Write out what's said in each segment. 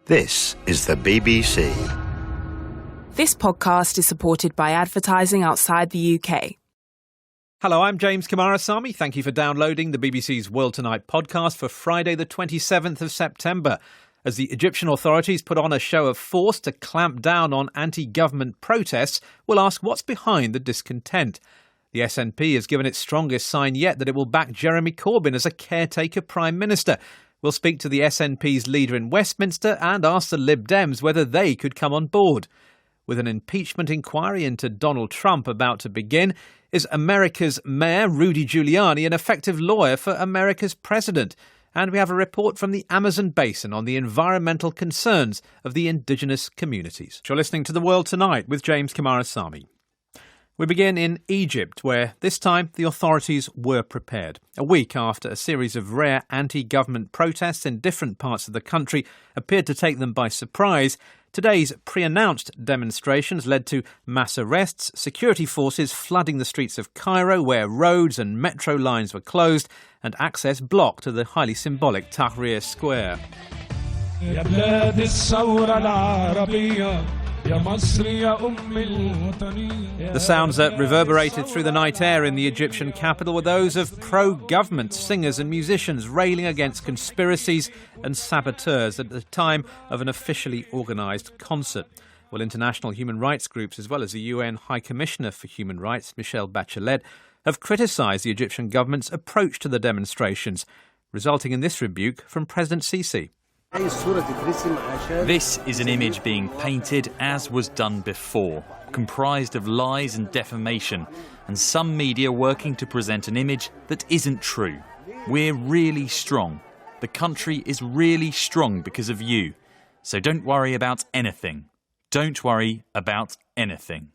This is the BBC. This podcast is supported by advertising outside the UK. Hello, I'm James Kamarasamy. Thank you for downloading the BBC's World Tonight podcast for Friday the 27th of September. As the Egyptian authorities put on a show of force to clamp down on anti-government protests, we'll ask what's behind the discontent. The SNP has given its strongest sign yet that it will back Jeremy Corbyn as a caretaker Prime Minister. We'll speak to the SNP's leader in Westminster and ask the Lib Dems whether they could come on board. With an impeachment inquiry into Donald Trump about to begin, is America's Mayor Rudy Giuliani an effective lawyer for America's president? And we have a report from the Amazon Basin on the environmental concerns of the indigenous communities. You're listening to The World Tonight with James Kamarasamy. We begin in Egypt, where this time the authorities were prepared. A week after a series of rare anti-government protests in different parts of the country appeared to take them by surprise, today's pre-announced demonstrations led to mass arrests, security forces flooding the streets of Cairo, where roads and metro lines were closed, and access blocked to the highly symbolic Tahrir Square. The sounds that reverberated through the night air in the Egyptian capital were those of pro-government singers and musicians railing against conspiracies and saboteurs at the time of an officially organised concert. Well, international human rights groups, as well as the UN High Commissioner for Human Rights, Michelle Bachelet, have criticised the Egyptian government's approach to the demonstrations, resulting in this rebuke from President Sisi. This is an image being painted as was done before, comprised of lies and defamation, and some media working to present an image that isn't true. We're really strong. The country is really strong because of you. So don't worry about anything. Don't worry about anything.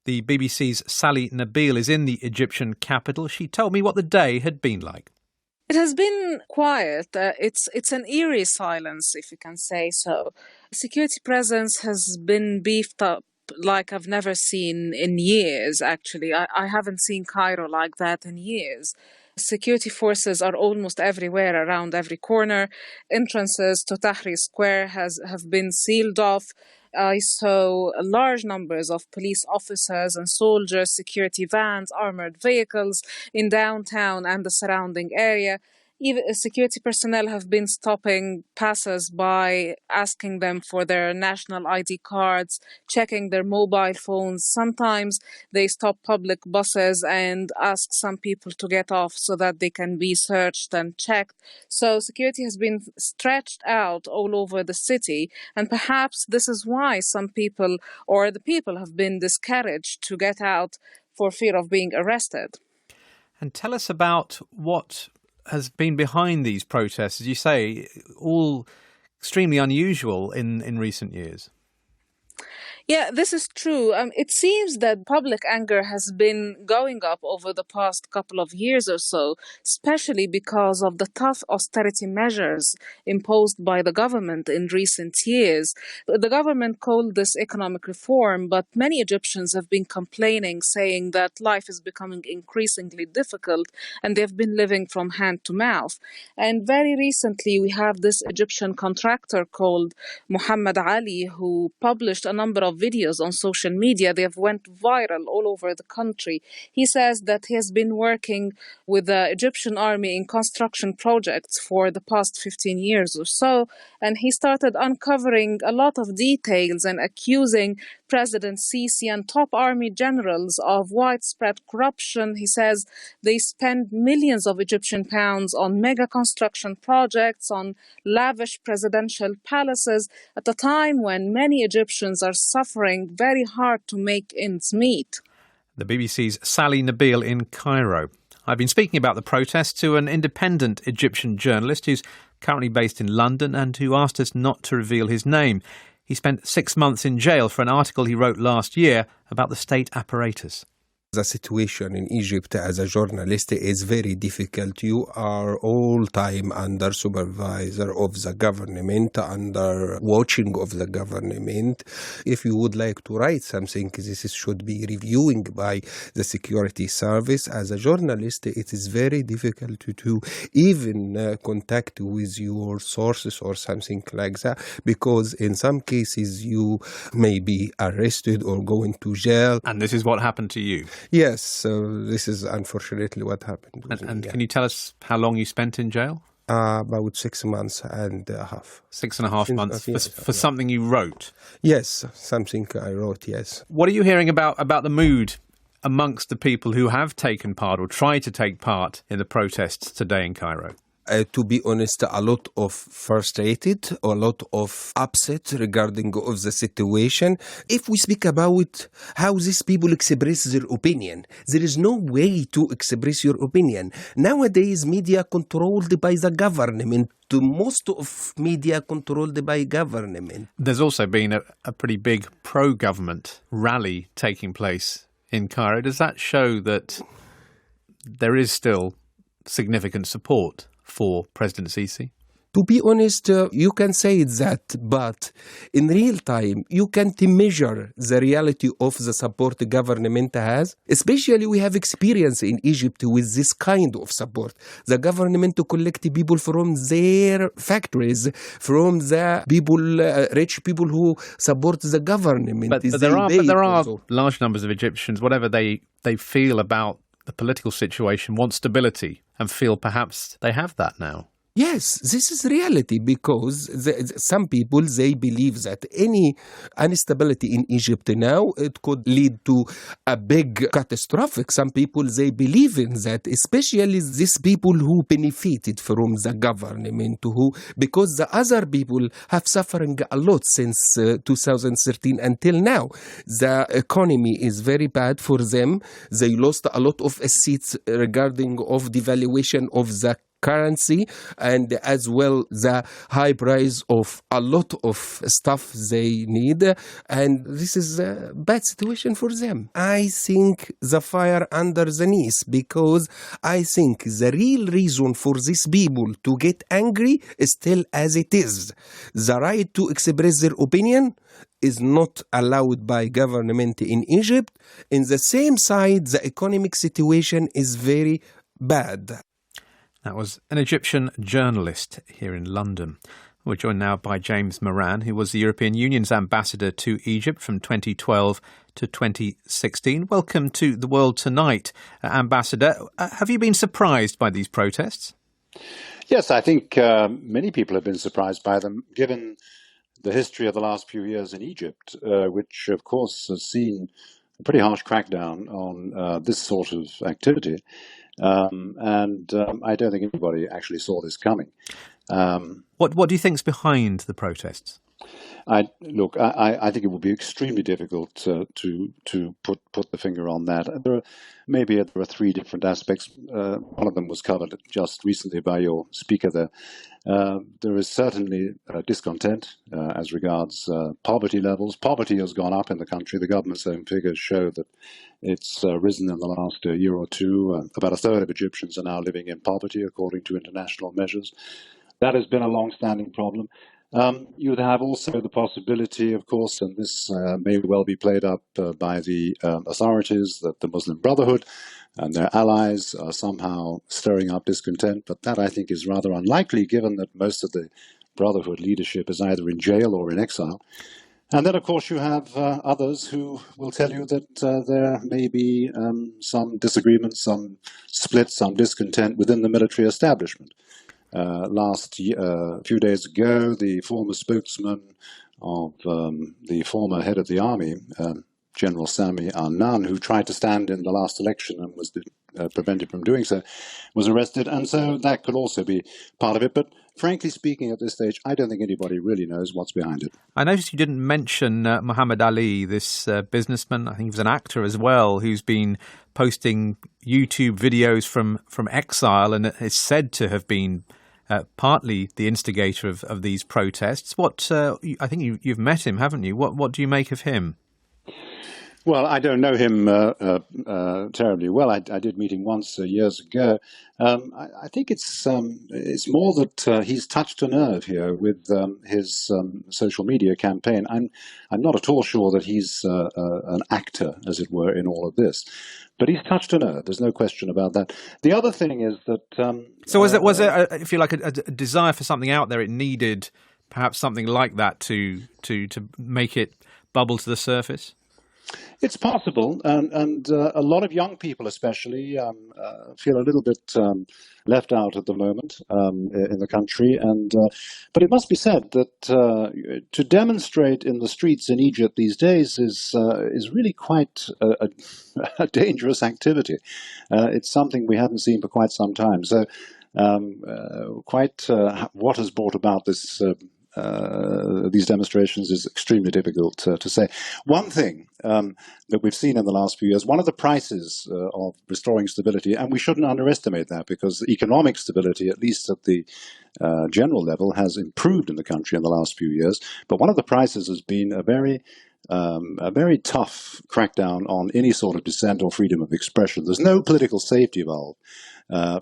The BBC's Sally Nabil is in the Egyptian capital. She told me what the day had been like. It has been quiet. It's an eerie silence, if you can say so. Security presence has been beefed up like I've never seen in years, actually. I haven't seen Cairo like that in years. Security forces are almost everywhere, around every corner. Entrances to Tahrir Square have been sealed off. I saw large numbers of police officers and soldiers, security vans, armored vehicles in downtown and the surrounding area. Even security personnel have been stopping passers-by, asking them for their national ID cards, checking their mobile phones. Sometimes they stop public buses and ask some people to get off so that they can be searched and checked. So security has been stretched out all over the city, and perhaps this is why some people, or the people, have been discouraged to get out for fear of being arrested. And tell us about what has been behind these protests, as you say, all extremely unusual in recent years. Yeah, this is true. It seems that public anger has been going up over the past couple of years or so, especially because of the tough austerity measures imposed by the government in recent years. The government called this economic reform, but many Egyptians have been complaining, saying that life is becoming increasingly difficult and they've been living from hand to mouth. And very recently, we have this Egyptian contractor called Muhammad Ali, who published a number of videos on social media. They have went viral all over the country. He says that he has been working with the Egyptian army in construction projects for the past 15 years or so, and he started uncovering a lot of details and accusing President Sisi and top army generals of widespread corruption. He says they spend millions of Egyptian pounds on mega construction projects, on lavish presidential palaces, at a time when many Egyptians are suffering very hard to make ends meet. The BBC's Sally Nabil in Cairo. I've been speaking about the protests to an independent Egyptian journalist who's currently based in London and who asked us not to reveal his name. He spent 6 months in jail for an article he wrote last year about the state apparatus. The situation in Egypt as a journalist is very difficult. You are all time under supervisor of the government, under watching of the government. If you would like to write something, this should be reviewing by the security service. As a journalist, it is very difficult to even contact with your sources or something like that, because in some cases you may be arrested or going to jail. And this is what happened to you? Yes, so this is unfortunately what happened. And can you tell us how long you spent in jail? About 6 months and a half. 6.5 months for something you wrote? Yes, something I wrote, yes. What are you hearing about the mood amongst the people who have taken part or tried to take part in the protests today in Cairo? To be honest, a lot of frustrated, a lot of upset regarding of the situation. If we speak about how these people express their opinion, there is no way to express your opinion. Nowadays, media controlled by the government. Most of media controlled by government. There's also been a pretty big pro-government rally taking place in Cairo. Does that show that there is still significant support for President Sisi? To be honest, you can say that, but in real time, you can't measure the reality of the support the government has. Especially we have experience in Egypt with this kind of support. The government to collect people from their factories, from the people, rich people who support the government. But there are large numbers of Egyptians, whatever they feel about the political situation, want stability and feel perhaps they have that now. Yes, this is reality, because some people, they believe that any instability in Egypt now, it could lead to a big catastrophic. Some people, they believe in that, especially these people who benefited from the government, because the other people have suffering a lot since 2013 until now. The economy is very bad for them. They lost a lot of seats regarding of devaluation of the currency, and as well the high price of a lot of stuff they need, and this is a bad situation for them. I think the fire under the knees, because I think the real reason for these people to get angry is still as it is. The right to express their opinion is not allowed by government in Egypt. In the same side, the economic situation is very bad. That was an Egyptian journalist here in London. We're joined now by James Moran, who was the European Union's ambassador to Egypt from 2012 to 2016. Welcome to The World Tonight, Ambassador. Have you been surprised by these protests? Yes, I think many people have been surprised by them, given the history of the last few years in Egypt, which, of course, has seen a pretty harsh crackdown on this sort of activity. I don't think anybody actually saw this coming. What do you think's behind the protests? I think it would be extremely difficult to put the finger on that. There are three different aspects. One of them was covered just recently by your speaker there. There is certainly discontent as regards poverty levels. Poverty has gone up in the country. The government's own figures show that it's risen in the last year or two. About a third of Egyptians are now living in poverty, according to international measures. That has been a long-standing problem. You would have also the possibility, of course, and this may well be played up by the authorities, that the Muslim Brotherhood and their allies are somehow stirring up discontent. But that, I think, is rather unlikely, given that most of the Brotherhood leadership is either in jail or in exile. And then, of course, you have others who will tell you that there may be some disagreement, some split, some discontent within the military establishment. A few days ago, the former spokesman of the former head of the army, General Sami Annan, who tried to stand in the last election and was prevented from doing so, was arrested. And so that could also be part of it. But frankly speaking, at this stage, I don't think anybody really knows what's behind it. I noticed you didn't mention Muhammad Ali, this businessman, I think he was an actor as well, who's been posting YouTube videos from exile and is said to have been partly the instigator of these protests. I think you've met him, haven't you? What do you make of him? Well, I don't know him terribly well. I did meet him once years ago. I think it's more that he's touched a nerve here with his social media campaign. I'm not at all sure that he's an actor, as it were, in all of this, but he's touched a nerve. There's no question about that. The other thing is that. So was there, if you like, a desire for something out there? It needed perhaps something like that to make it bubble to the surface. It's possible, and a lot of young people especially feel a little bit left out at the moment in the country. But it must be said that to demonstrate in the streets in Egypt these days is really quite a dangerous activity. It's something we haven't seen for quite some time. So what has brought about this these demonstrations is extremely difficult to say. One thing that we've seen in the last few years, one of the prices of restoring stability, and we shouldn't underestimate that, because economic stability, at least at the general level, has improved in the country in the last few years. But one of the prices has been a very tough crackdown on any sort of dissent or freedom of expression. There's no political safety valve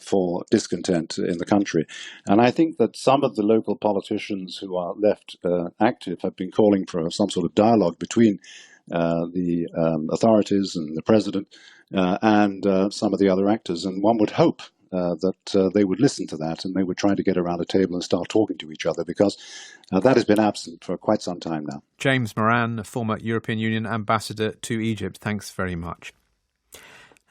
for discontent in the country. And I think that some of the local politicians who are left active have been calling for some sort of dialogue between the authorities and the president and some of the other actors. And one would hope that they would listen to that and they would try to get around a table and start talking to each other, because that has been absent for quite some time now. James Moran, former European Union ambassador to Egypt, thanks very much.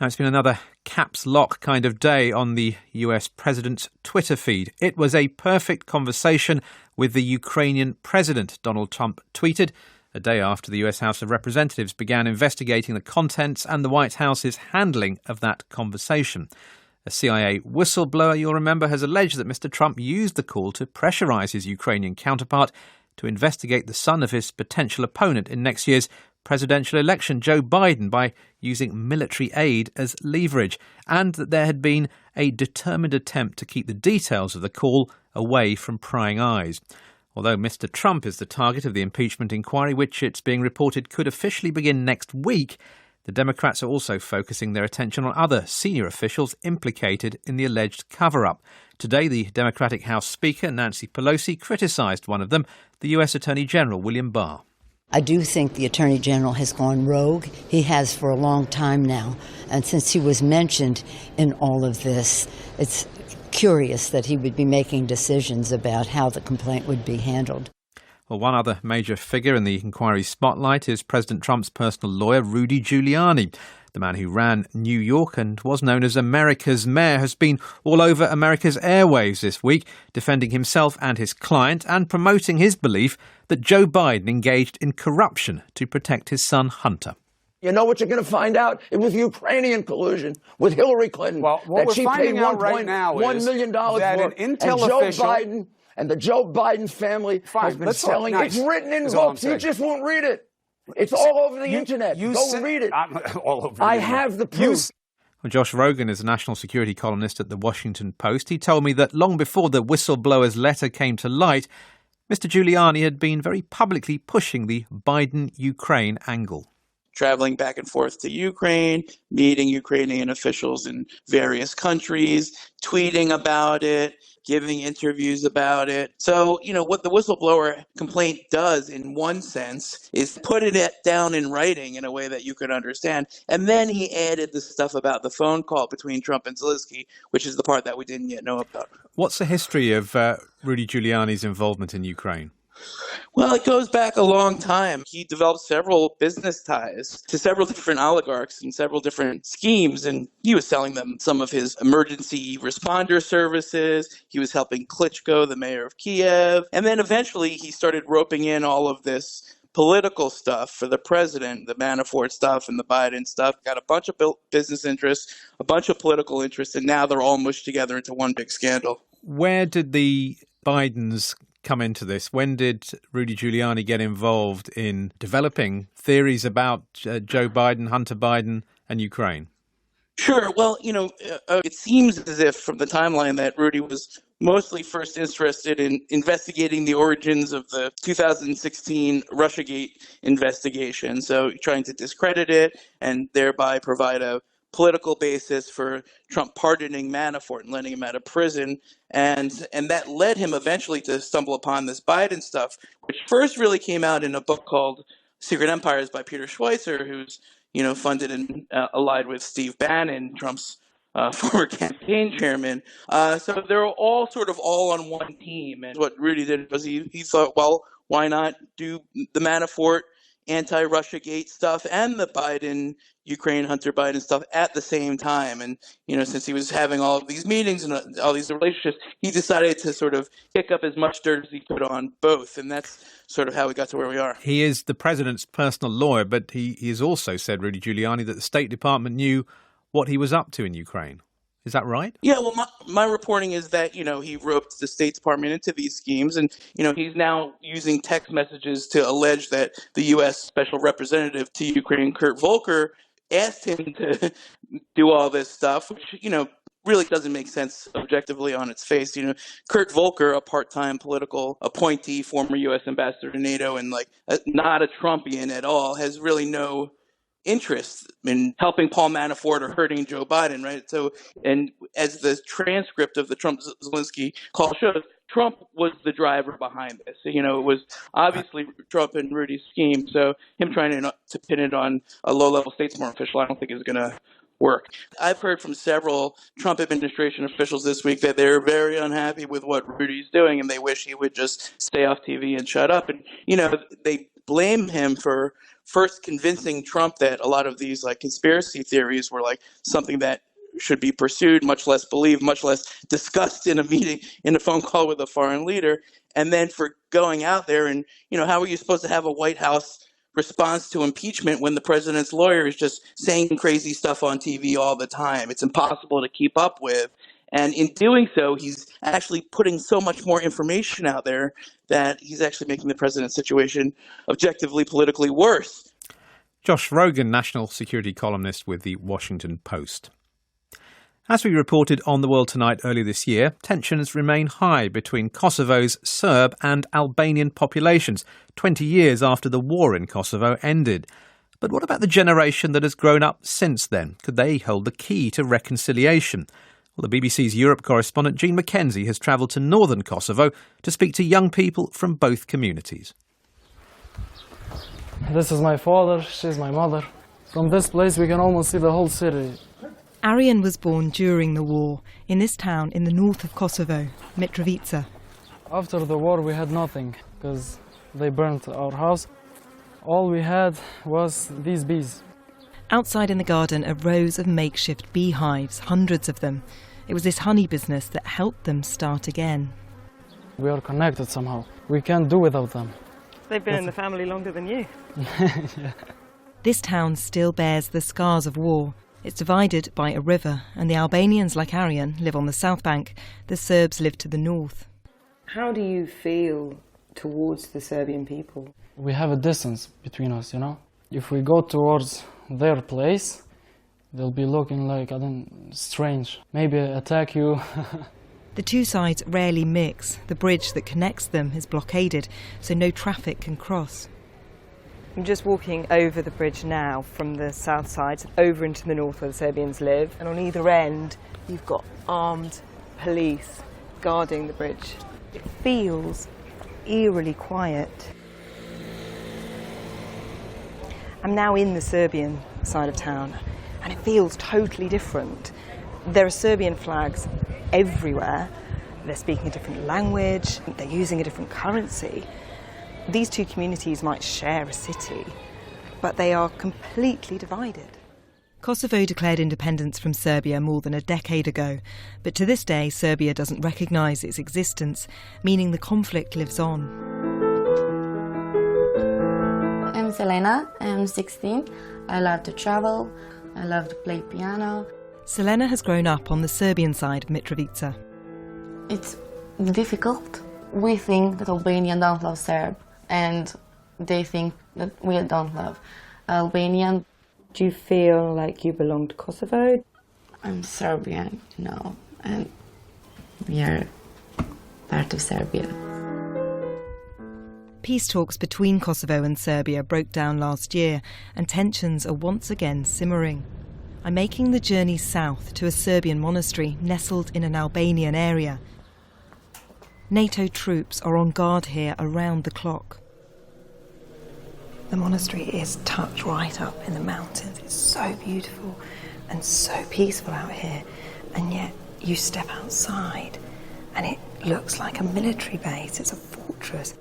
Now, it's been another caps lock kind of day on the US president's Twitter feed. It was a perfect conversation with the Ukrainian president, Donald Trump tweeted, a day after the US House of Representatives began investigating the contents and the White House's handling of that conversation. A CIA whistleblower, you'll remember, has alleged that Mr. Trump used the call to pressurise his Ukrainian counterpart to investigate the son of his potential opponent in next year's presidential election, Joe Biden, by using military aid as leverage, and that there had been a determined attempt to keep the details of the call away from prying eyes. Although Mr. Trump is the target of the impeachment inquiry, which it's being reported could officially begin next week, the Democrats are also focusing their attention on other senior officials implicated in the alleged cover-up. Today, the Democratic House Speaker, Nancy Pelosi, criticised one of them, the US Attorney General, William Barr. I do think the Attorney General has gone rogue. He has for a long time now. And since he was mentioned in all of this, it's curious that he would be making decisions about how the complaint would be handled. Well, one other major figure in the inquiry's spotlight is President Trump's personal lawyer, Rudy Giuliani. The man who ran New York and was known as America's mayor has been all over America's airwaves this week, defending himself and his client and promoting his belief that Joe Biden engaged in corruption to protect his son Hunter. You know what you're going to find out? It was Ukrainian collusion with Hillary Clinton. Well, what we're finding out right now is $1 million that an intel official... Biden and the Joe Biden family has been selling. It's written in books. You just won't read it. It's all over the internet. Go read it. All over. I have the proof. Well, Josh Rogan is a national security columnist at The Washington Post. He told me that long before the whistleblower's letter came to light, Mr. Giuliani had been very publicly pushing the Biden-Ukraine angle. Traveling back and forth to Ukraine, meeting Ukrainian officials in various countries, tweeting about it, giving interviews about it. So, what the whistleblower complaint does in one sense is put it down in writing in a way that you could understand. And then he added the stuff about the phone call between Trump and Zelensky, which is the part that we didn't yet know about. What's the history of Rudy Giuliani's involvement in Ukraine? Well, it goes back a long time. He developed several business ties to several different oligarchs and several different schemes, and he was selling them some of his emergency responder services. He was helping Klitschko, the mayor of Kiev. And then eventually he started roping in all of this political stuff for the president, the Manafort stuff and the Biden stuff. Got a bunch of business interests, a bunch of political interests, and now they're all mushed together into one big scandal. Where did the Bidens come into this? When did Rudy Giuliani get involved in developing theories about Joe Biden, Hunter Biden, and Ukraine? Sure. Well, it seems as if from the timeline that Rudy was mostly first interested in investigating the origins of the 2016 Russiagate investigation. So trying to discredit it and thereby provide a political basis for Trump pardoning Manafort and letting him out of prison. And that led him eventually to stumble upon this Biden stuff, which first really came out in a book called Secret Empires by Peter Schweizer, who's funded and allied with Steve Bannon, Trump's former campaign chairman. So they're all sort of all on one team. And what Rudy did was he thought, well, why not do the Manafort anti-Russiagate stuff and the Biden, Ukraine Hunter Biden stuff at the same time? And, since he was having all of these meetings and all these relationships, he decided to sort of kick up as much dirt as he could on both. And that's sort of how we got to where we are. He is the president's personal lawyer, but he has also said, Rudy Giuliani, that the State Department knew what he was up to in Ukraine. Is that right? Yeah, well, my reporting is that, he roped the State Department into these schemes. And, he's now using text messages to allege that the U.S. Special Representative to Ukraine, Kurt Volker, asked him to do all this stuff, which, really doesn't make sense objectively on its face. Kurt Volker, a part-time political appointee, former U.S. ambassador to NATO, and not a Trumpian at all, has really no interest in helping Paul Manafort or hurting Joe Biden, right? So, and as the transcript of the Trump-Zelensky call shows, Trump was the driver behind this. It was obviously Trump and Rudy's scheme. So him trying to pin it on a low-level State Department official, I don't think is going to work. I've heard from several Trump administration officials this week that they're very unhappy with what Rudy's doing, and they wish he would just stay off TV and shut up. And, they blame him for first convincing Trump that a lot of these conspiracy theories were something that should be pursued, much less believed, much less discussed in a meeting, in a phone call with a foreign leader. And then for going out there and, how are you supposed to have a White House response to impeachment when the president's lawyer is just saying crazy stuff on TV all the time? It's impossible to keep up with. And in doing so, he's actually putting so much more information out there that he's actually making the president's situation objectively politically worse. Josh Rogan, national security columnist with The Washington Post. As we reported on The World Tonight earlier this year, tensions remain high between Kosovo's Serb and Albanian populations, 20 years after the war in Kosovo ended. But what about the generation that has grown up since then? Could they hold the key to reconciliation? Well, the BBC's Europe correspondent Jean Mackenzie has travelled to northern Kosovo to speak to young people from both communities. This is my father, she's my mother. From this place we can almost see the whole city. Aryan was born during the war in this town in the north of Kosovo, Mitrovica. After the war we had nothing because they burnt our house. All we had was these bees. Outside in the garden are rows of makeshift beehives, hundreds of them. It was this honey business that helped them start again. We are connected somehow. We can't do without them. They've been in the family longer than you. Yeah. This town still bears the scars of war. It's divided by a river, and the Albanians, like Aryan, live on the south bank. The Serbs live to the north. How do you feel towards the Serbian people? We have a distance between us, If we go towards their place, they'll be looking strange. Maybe attack you. The two sides rarely mix. The bridge that connects them is blockaded, so no traffic can cross. I'm just walking over the bridge now from the south side over into the north where the Serbians live, and on either end you've got armed police guarding the bridge. It feels eerily quiet. I'm now in the Serbian side of town, and it feels totally different. There are Serbian flags everywhere. They're speaking a different language, they're using a different currency. These two communities might share a city, but they are completely divided. Kosovo declared independence from Serbia more than a decade ago, but to this day Serbia doesn't recognise its existence, meaning the conflict lives on. I'm Selena, I'm 16. I love to travel, I love to play piano. Selena has grown up on the Serbian side of Mitrovica. It's difficult. We think that Albanians don't love Serb, and they think that we don't love Albanian. Do you feel like you belong to Kosovo? I'm Serbian, and we are part of Serbia. Peace talks between Kosovo and Serbia broke down last year, and tensions are once again simmering. I'm making the journey south to a Serbian monastery nestled in an Albanian area. NATO troops are on guard here around the clock. The monastery is tucked right up in the mountains. It's so beautiful and so peaceful out here. And yet you step outside and it looks like a military base. It's a fortress.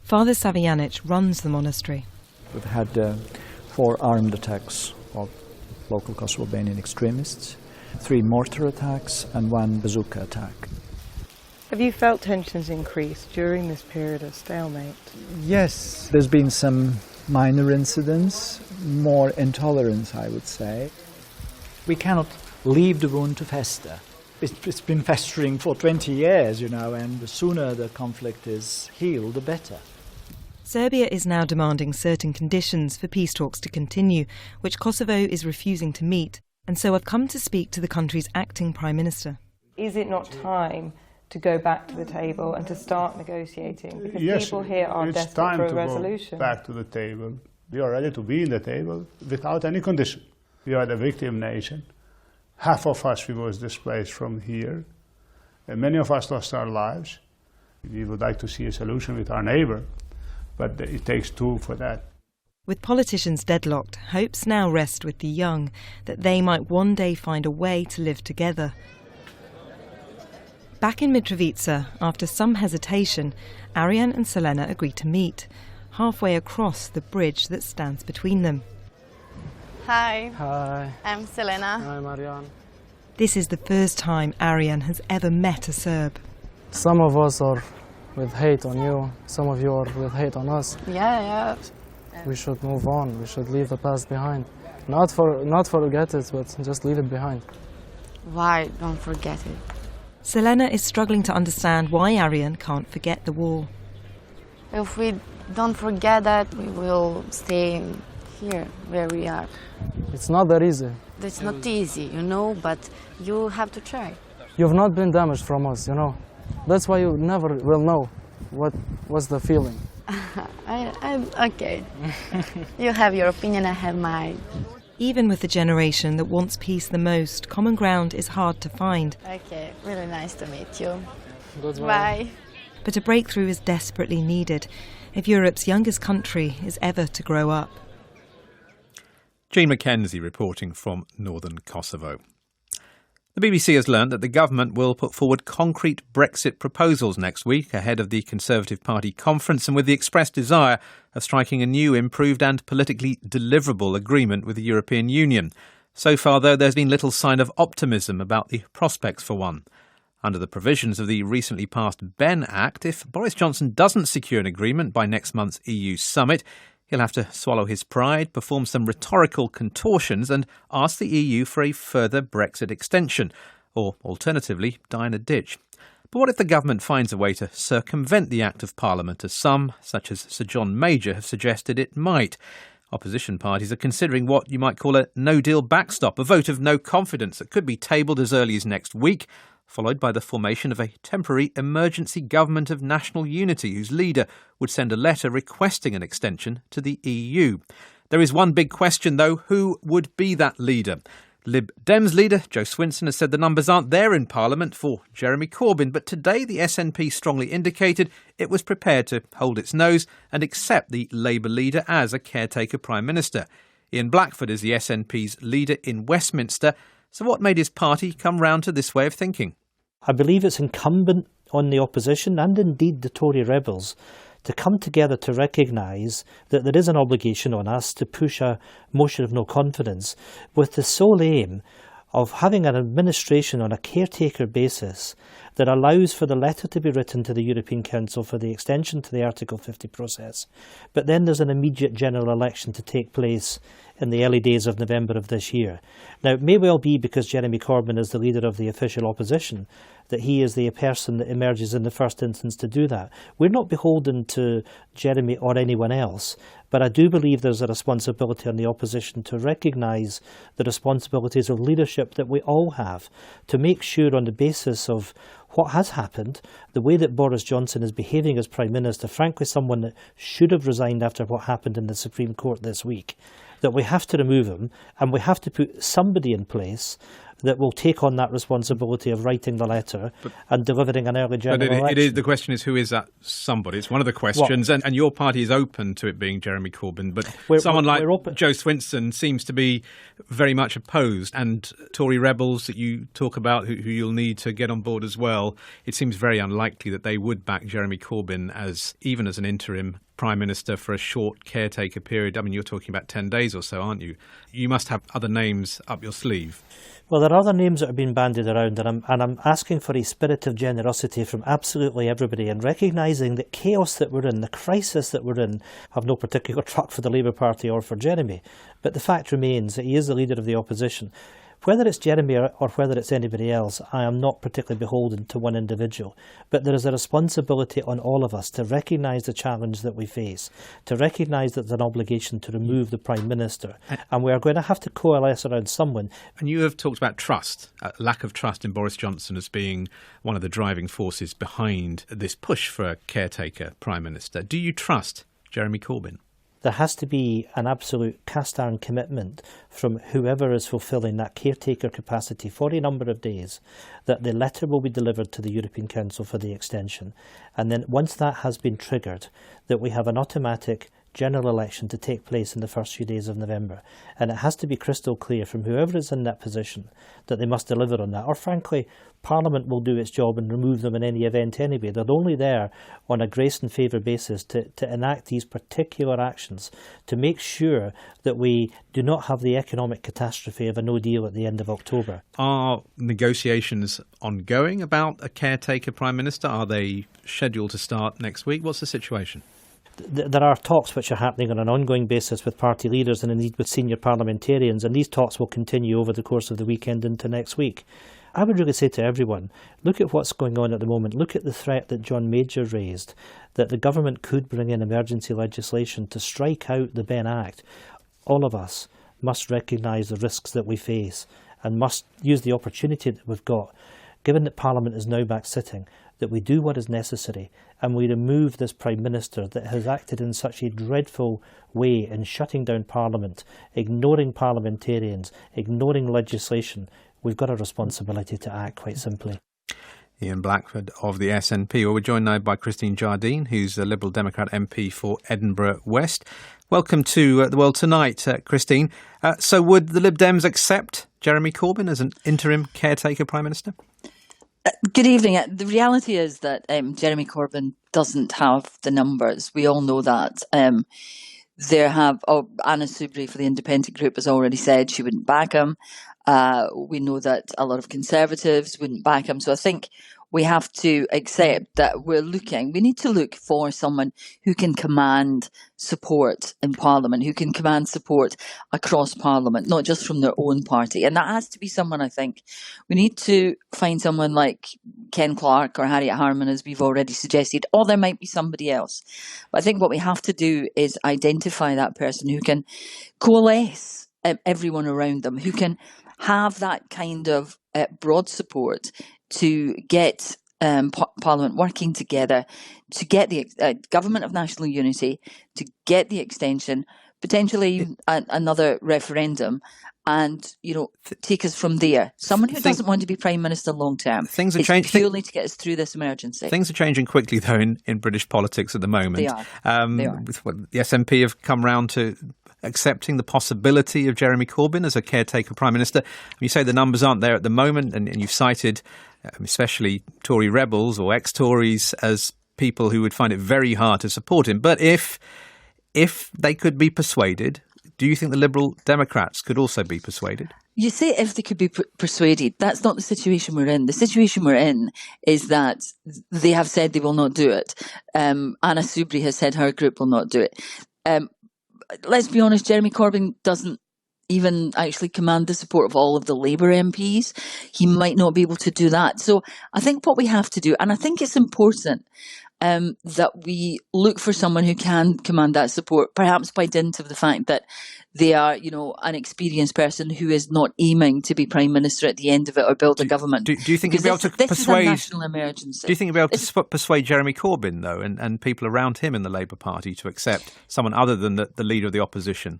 Father Savijanic runs the monastery. We've had 4 armed attacks of local Kosovo-Albanian extremists, 3 mortar attacks and 1 bazooka attack. Have you felt tensions increase during this period of stalemate? Yes, there's been some minor incidents, more intolerance, I would say. We cannot leave the wound to fester. It's been festering for 20 years, and the sooner the conflict is healed, the better. Serbia is now demanding certain conditions for peace talks to continue, which Kosovo is refusing to meet, and so I've come to speak to the country's acting Prime Minister. Is it not time to go back to the table and to start negotiating? Because yes, people here are desperate for a resolution. Go back to the table. We are ready to be in the table without any condition. We are the victim nation. Half of us we was displaced from here, and many of us lost our lives. We would like to see a solution with our neighbor, but it takes 2 for that. With politicians deadlocked, hopes now rest with the young that they might one day find a way to live together. Back in Mitrovica, after some hesitation, Arian and Selena agree to meet, halfway across the bridge that stands between them. Hi. Hi. I'm Selena. I'm Arian. This is the first time Arian has ever met a Serb. Some of us are with hate on you, some of you are with hate on us. Yeah. We should move on, we should leave the past behind. Not forget it, but just leave it behind. Why don't forget it? Selena is struggling to understand why Arian can't forget the war. If we don't forget that, we will stay here where we are. It's not that easy. It's not easy, but you have to try. You've not been damaged from us, That's why you never will know what's the feeling. Okay. You have your opinion, I have mine. Even with the generation that wants peace the most, common ground is hard to find. Okay, really nice to meet you. Goodbye. Bye. But a breakthrough is desperately needed if Europe's youngest country is ever to grow up. Jean McKenzie reporting from northern Kosovo. The BBC has learned that the government will put forward concrete Brexit proposals next week ahead of the Conservative Party conference, and with the expressed desire of striking a new, improved and politically deliverable agreement with the European Union. So far, though, there's been little sign of optimism about the prospects for one. Under the provisions of the recently passed Ben Act, if Boris Johnson doesn't secure an agreement by next month's EU summit, he'll have to swallow his pride, perform some rhetorical contortions and ask the EU for a further Brexit extension, or alternatively, die in a ditch. But what if the government finds a way to circumvent the Act of Parliament, as some, such as Sir John Major, have suggested it might? Opposition parties are considering what you might call a no-deal backstop, a vote of no confidence that could be tabled as early as next week, followed by the formation of a temporary emergency government of national unity whose leader would send a letter requesting an extension to the EU. There is one big question, though: who would be that leader? Lib Dems leader Jo Swinson has said the numbers aren't there in Parliament for Jeremy Corbyn, but today the SNP strongly indicated it was prepared to hold its nose and accept the Labour leader as a caretaker Prime Minister. Ian Blackford is the SNP's leader in Westminster. So what made his party come round to this way of thinking? I believe it's incumbent on the opposition and indeed the Tory rebels to come together to recognise that there is an obligation on us to push a motion of no confidence with the sole aim of having an administration on a caretaker basis that allows for the letter to be written to the European Council for the extension to the Article 50 process. But then there's an immediate general election to take place in the early days of November of this year. Now, it may well be because Jeremy Corbyn is the leader of the official opposition that he is the person that emerges in the first instance to do that. We're not beholden to Jeremy or anyone else, but I do believe there's a responsibility on the opposition to recognise the responsibilities of leadership that we all have, to make sure on the basis of what has happened, the way that Boris Johnson is behaving as Prime Minister, frankly someone that should have resigned after what happened in the Supreme Court this week, that we have to remove him and we have to put somebody in place that will take on that responsibility of writing the letter and delivering an early general election. The question is, who is that somebody? It's one of the questions, and your party is open to it being Jeremy Corbyn, but someone like Joe Swinson seems to be very much opposed, and Tory rebels that you talk about, who you'll need to get on board as well, it seems very unlikely that they would back Jeremy Corbyn even as an interim Prime Minister for a short caretaker period. I mean, you're talking about 10 days or so, aren't you? You must have other names up your sleeve. Well, there are other names that have been bandied around, and I'm asking for a spirit of generosity from absolutely everybody, and recognising the chaos that we're in, the crisis that we're in, have no particular truck for the Labour Party or for Jeremy. But the fact remains that he is the leader of the opposition. Whether it's Jeremy or whether it's anybody else, I am not particularly beholden to one individual. But there is a responsibility on all of us to recognise the challenge that we face, to recognise that there's an obligation to remove the Prime Minister. And we are going to have to coalesce around someone. And you have talked about trust, lack of trust in Boris Johnson as being one of the driving forces behind this push for a caretaker Prime Minister. Do you trust Jeremy Corbyn? There has to be an absolute cast-iron commitment from whoever is fulfilling that caretaker capacity for a number of days, that the letter will be delivered to the European Council for the extension. And then once that has been triggered, that we have an automatic general election to take place in the first few days of November. And it has to be crystal clear from whoever is in that position that they must deliver on that. Or frankly, Parliament will do its job and remove them in any event anyway. They're only there on a grace and favour basis to enact these particular actions, to make sure that we do not have the economic catastrophe of a no deal at the end of October. Are negotiations ongoing about a caretaker Prime Minister? Are they scheduled to start next week? What's the situation? There are talks which are happening on an ongoing basis with party leaders and indeed with senior parliamentarians, and these talks will continue over the course of the weekend into next week. I would really say to everyone, look at what's going on at the moment. Look at the threat that John Major raised, that the government could bring in emergency legislation to strike out the Ben Act. All of us must recognise the risks that we face and must use the opportunity that we've got, given that Parliament is now back sitting, that we do what is necessary and we remove this Prime Minister that has acted in such a dreadful way in shutting down Parliament, ignoring parliamentarians, ignoring legislation. We've got a responsibility to act, quite simply. Ian Blackford of the SNP. Well, we're joined now by Christine Jardine, who's a Liberal Democrat MP for Edinburgh West. Welcome to The World Tonight, Christine. So would the Lib Dems accept Jeremy Corbyn as an interim caretaker Prime Minister? Good evening. The reality is that Jeremy Corbyn doesn't have the numbers. We all know that. Anna Soubry for the Independent Group has already said she wouldn't back him. We know that a lot of Conservatives wouldn't back him. So I think we have to accept that we need to look for someone who can command support in Parliament, who can command support across Parliament, not just from their own party. And that has to be someone, I think. We need to find someone like Ken Clarke or Harriet Harman, as we've already suggested, or there might be somebody else. But I think what we have to do is identify that person who can coalesce everyone around them, who can have that kind of broad support to get Parliament working together, to get the government of national unity, to get the extension, potentially another referendum, and take us from there. Someone who doesn't want to be Prime Minister long term. Things are changing purely to get us through this emergency. Things are changing quickly, though, in British politics at the moment. They are. The SNP have come round to accepting the possibility of Jeremy Corbyn as a caretaker Prime Minister. You say the numbers aren't there at the moment, and you've cited especially Tory rebels or ex-Tories as people who would find it very hard to support him. But if they could be persuaded, do you think the Liberal Democrats could also be persuaded? You say if they could be persuaded. That's not the situation we're in. The situation we're in is that they have said they will not do it. Anna Soubry has said her group will not do it. Let's be honest, Jeremy Corbyn even actually command the support of all of the Labour MPs. He might not be able to do that. So I think what we have to do, and I think it's important that we look for someone who can command that support, perhaps by dint of the fact that they are, an experienced person who is not aiming to be Prime Minister at the end of it or build a government. Do you think you'll be able to this persuade? Is a national emergency. Do you think you'll be able to persuade Jeremy Corbyn, though, and people around him in the Labour Party to accept someone other than the leader of the opposition?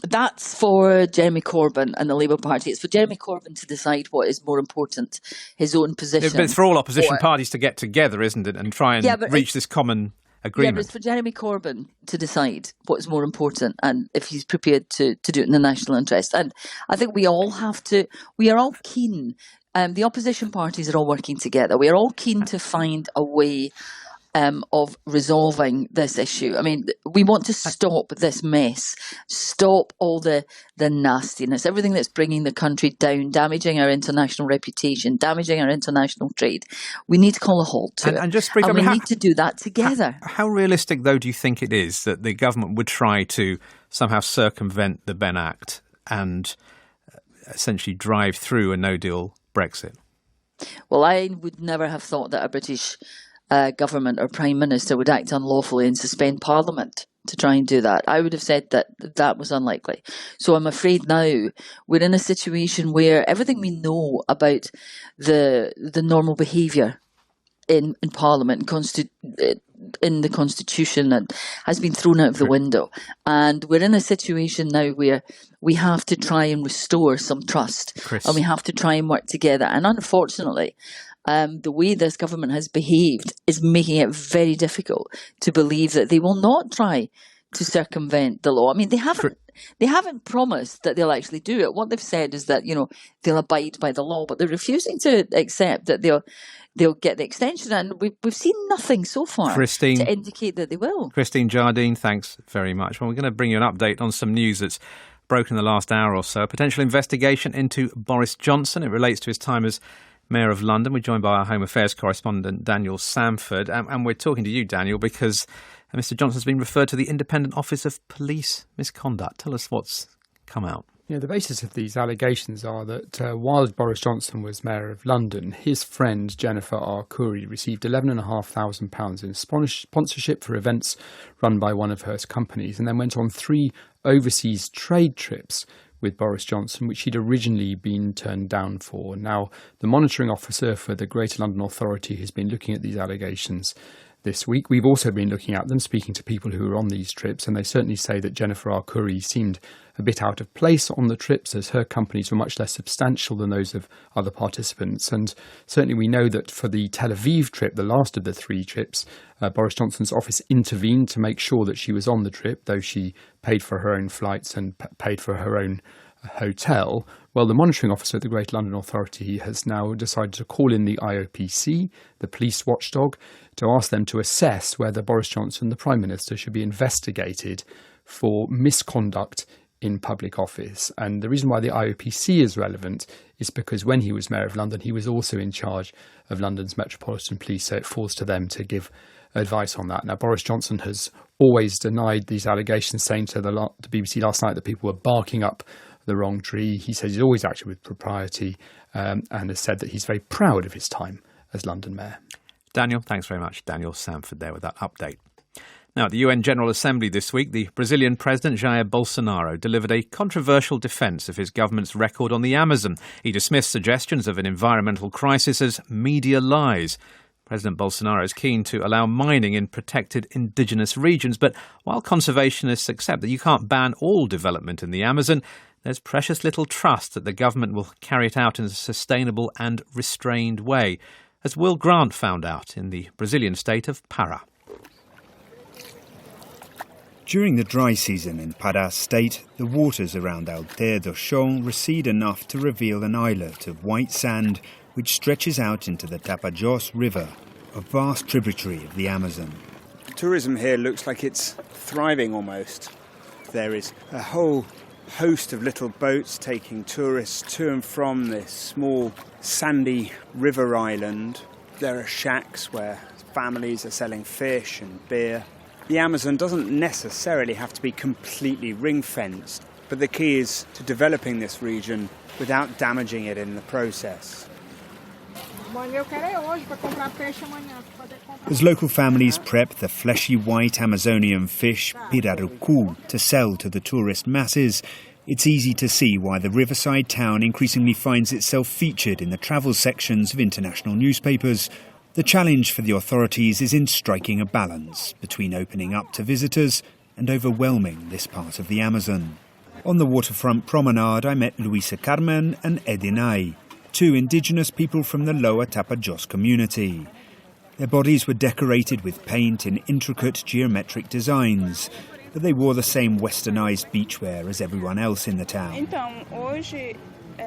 That's for Jeremy Corbyn and the Labour Party. It's for Jeremy Corbyn to decide what is more important, his own position. But it's for all opposition parties to get together, isn't it, and try and reach this common agreement. Yeah, but it's for Jeremy Corbyn to decide what's more important and if he's prepared to do it in the national interest. And I think we are all keen, the opposition parties are all working together. We are all keen to find a way of resolving this issue. I mean, we want to stop this mess, stop all the nastiness, everything that's bringing the country down, damaging our international reputation, damaging our international trade. We need to call a halt to it. And just briefly, we need to do that together. How realistic, though, do you think it is that the government would try to somehow circumvent the Benn Act and essentially drive through a no-deal Brexit? Well, I would never have thought that a British government or Prime Minister would act unlawfully and suspend Parliament to try and do that. I would have said that was unlikely. So I'm afraid now we're in a situation where everything we know about the normal behaviour in Parliament, in the Constitution, and has been thrown out of the window. And we're in a situation now where we have to try and restore some trust. Chris. And we have to try and work together. And unfortunately, the way this government has behaved is making it very difficult to believe that they will not try to circumvent the law. I mean, they haven't promised that they'll actually do it. What they've said is that, they'll abide by the law, but they're refusing to accept that they'll get the extension. And we've seen nothing so far to indicate that they will. Christine Jardine, thanks very much. Well, we're going to bring you an update on some news that's broken in the last hour or so. A potential investigation into Boris Johnson. It relates to his time as Mayor of London. We're joined by our Home Affairs correspondent, Daniel Samford. And we're talking to you, Daniel, because Mr Johnson's been referred to the Independent Office of Police Misconduct. Tell us what's come out. Yeah, the basis of these allegations are that while Boris Johnson was Mayor of London, his friend Jennifer Arcuri received £11,500 in sponsorship for events run by one of her companies, and then went on 3 overseas trade trips with Boris Johnson, which he'd originally been turned down for. Now, the monitoring officer for the Greater London Authority has been looking at these allegations this week. We've also been looking at them, speaking to people who were on these trips, and they certainly say that Jennifer Arcuri seemed a bit out of place on the trips, as her companies were much less substantial than those of other participants. And certainly we know that for the Tel Aviv trip, the last of the 3 trips, Boris Johnson's office intervened to make sure that she was on the trip, though she paid for her own flights and paid for her own hotel. Well, the monitoring officer at the Greater London Authority has now decided to call in the IOPC, the police watchdog, to ask them to assess whether Boris Johnson, the Prime Minister, should be investigated for misconduct in public office. And the reason why the IOPC is relevant is because when he was Mayor of London, he was also in charge of London's Metropolitan Police, so it falls to them to give advice on that. Now, Boris Johnson has always denied these allegations, saying to the BBC last night that people were barking up the wrong tree. He says he's always acted with propriety and has said that he's very proud of his time as London Mayor. Daniel, thanks very much. Daniel Samford there with that update. Now, at the UN General Assembly this week, the Brazilian President Jair Bolsonaro delivered a controversial defence of his government's record on the Amazon. He dismissed suggestions of an environmental crisis as media lies. President Bolsonaro is keen to allow mining in protected indigenous regions, but while conservationists accept that you can't ban all development in the Amazon, there's precious little trust that the government will carry it out in a sustainable and restrained way, as Will Grant found out in the Brazilian state of Pará. During the dry season in Pará state, the waters around Alter do Chão recede enough to reveal an islet of white sand which stretches out into the Tapajós River, a vast tributary of the Amazon. Tourism here looks like it's thriving almost. There is a whole host of little boats taking tourists to and from this small sandy river island. There are shacks where families are selling fish and beer. The Amazon doesn't necessarily have to be completely ring-fenced. But the key is to developing this region without damaging it in the process. As local families prep the fleshy white Amazonian fish pirarucu to sell to the tourist masses, it's easy to see why the riverside town increasingly finds itself featured in the travel sections of international newspapers. The challenge for the authorities is in striking a balance between opening up to visitors and overwhelming this part of the Amazon. On the waterfront promenade, I met Luisa Carmen and Edinay, two indigenous people from the lower Tapajós community. Their bodies were decorated with paint in intricate geometric designs, but they wore the same westernised beachwear as everyone else in the town.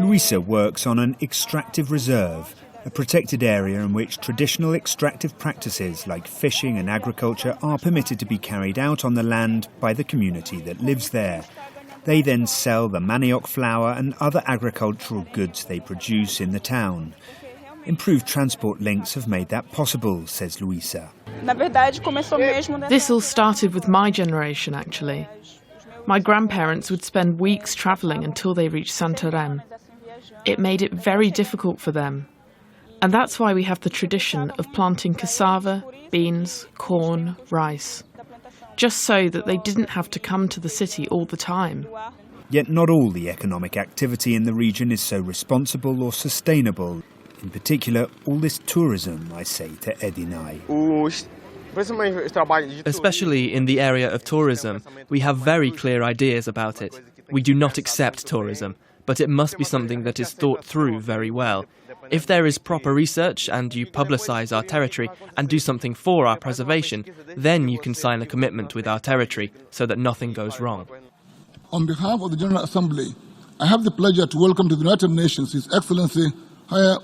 Luisa works on an extractive reserve, a protected area in which traditional extractive practices like fishing and agriculture are permitted to be carried out on the land by the community that lives there. They then sell the manioc flour and other agricultural goods they produce in the town. Improved transport links have made that possible, says Luisa. This all started with my generation, actually. My grandparents would spend weeks travelling until they reached Santarém. It made it very difficult for them. And that's why we have the tradition of planting cassava, beans, corn, rice. Just so that they didn't have to come to the city all the time. Yet not all the economic activity in the region is so responsible or sustainable. In particular, all this tourism, I say to Edinay. Especially in the area of tourism, we have very clear ideas about it. We do not accept tourism, but it must be something that is thought through very well. If there is proper research and you publicise our territory and do something for our preservation, then you can sign a commitment with our territory so that nothing goes wrong. On behalf of the General Assembly, I have the pleasure to welcome to the United Nations His Excellency Jair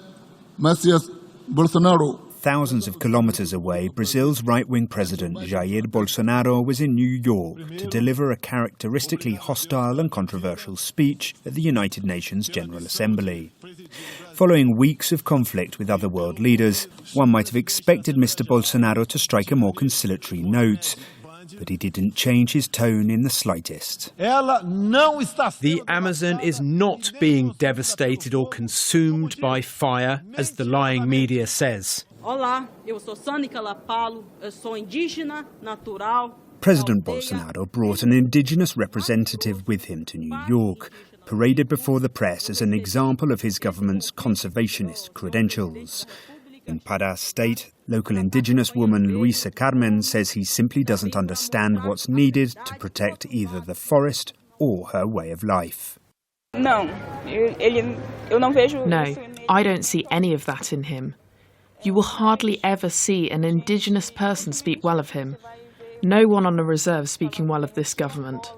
Messias Bolsonaro. Thousands of kilometres away, Brazil's right-wing president Jair Bolsonaro was in New York to deliver a characteristically hostile and controversial speech at the United Nations General Assembly. Following weeks of conflict with other world leaders, one might have expected Mr. Bolsonaro to strike a more conciliatory note. But he didn't change his tone in the slightest. The Amazon is not being devastated or consumed by fire, as the lying media says. President Bolsonaro brought an indigenous representative with him to New York, paraded before the press as an example of his government's conservationist credentials. In Pará state, local indigenous woman Luisa Carmen says he simply doesn't understand what's needed to protect either the forest or her way of life. No, I don't see any of that in him. You will hardly ever see an indigenous person speak well of him. No one on the reserve speaking well of this government.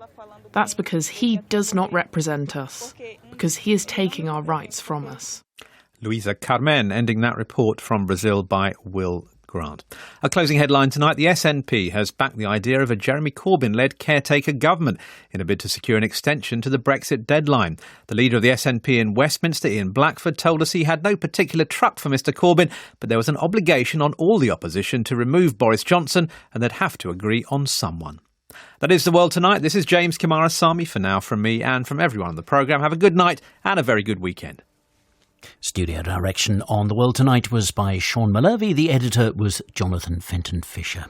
That's because he does not represent us, because he is taking our rights from us. Luisa Carmen ending that report from Brazil by Will Grant. A closing headline tonight, the SNP has backed the idea of a Jeremy Corbyn-led caretaker government in a bid to secure an extension to the Brexit deadline. The leader of the SNP in Westminster, Ian Blackford, told us he had no particular truck for Mr Corbyn, but there was an obligation on all the opposition to remove Boris Johnson and they'd have to agree on someone. That is The World Tonight. This is James Kimarasamy for now from me and from everyone on the programme. Have a good night and a very good weekend. Studio direction on The World Tonight was by Sean Malherbe. The editor was Jonathan Fenton Fisher.